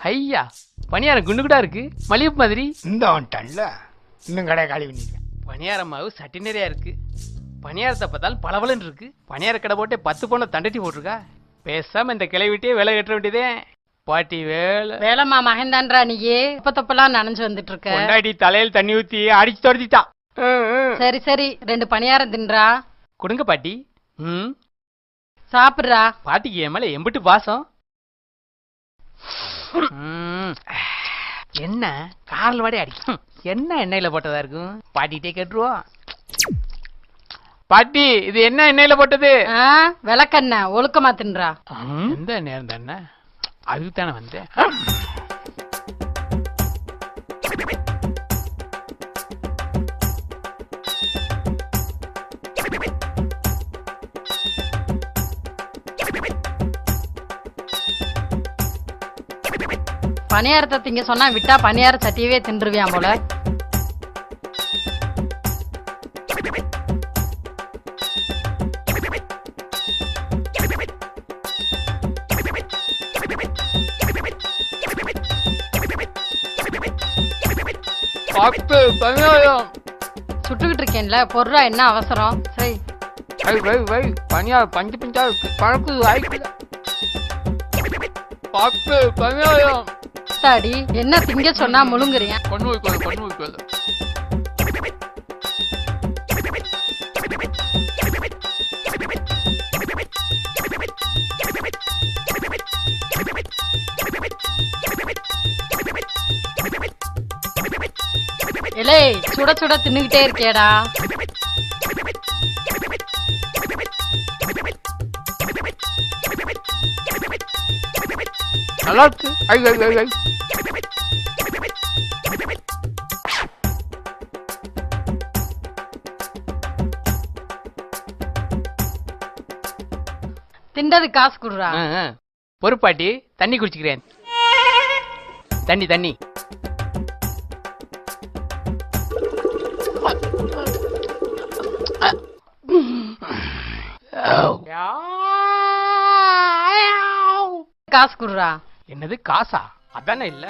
ஐயா பணியாரம் குண்டு கூட இருக்கு, மல்லிகைப்பூ மாதிரி. இந்த வந்துட்டன்ல, இன்னும் கடை காலி பண்ணிருக்கேன். பணியார மாவு சட்டி நிறையா இருக்கு. பணியாரத்தை பார்த்தாலும் பளபளன்னு இருக்கு. பணியார கடை போட்டு 10 பவுன் தண்டட்டி போட்டிருக்கா. பேசாம இந்த கிளை விட்டே வேலை கட்ட வேண்டியதே. பாட்டி வேலைமா மகன்தான்றா நீயே இப்ப தப்பெல்லாம் நனைஞ்சு வந்துட்டு இருக்க. கொண்டாடி தலையில் தண்ணி ஊத்தி அடிச்சு தொடச்சிட்டா. சரி சரி 2 பணியாரம் தின்றா. கொடுங்க பாட்டி. சாப்பிடுறா. பாட்டிக்கு என் மேல எம்பிட்டு பாசம். என்ன காரல் வாடே அடிக்கும். என்ன எண்ணெயில போட்டதா இருக்கும்? பாட்டிகிட்டே கேட்டுருவோம். பாட்டி இது என்ன எண்ணெயில போட்டது? விளக்கெண்ண ஒழுக்கமா தின்றா. எந்த நேரம் தானே அதுதானே வந்தேன். பணியாரத்தை திங்க சொன்னா விட்டா பணியார சட்டியவே தின்றுவியாம் போல. சுட்டுக்கிட்டு இருக்கேன்ல பொருளா, என்ன அவசரம்? சரி பணியாரம் பஞ்சு பஞ்சா இருக்கு, பழக்குது வாய்க்குல. பாக்கு பணியாரம் தாடி என்ன திங்க சொன்னா முழுங்குறியா? பண்ணு வைக்கல பண்ணு வைக்கல. இலே சுட சுட தின்னுகிட்டே இருக்கேடா. நல்லா இருக்கு. திண்டது காசு குடுறா. பொறுப்பாட்டி தண்ணி குடிச்சுக்கிறேன். தண்ணி தண்ணி. காசு குடுறா. என்னது காசா? அதானே இல்ல.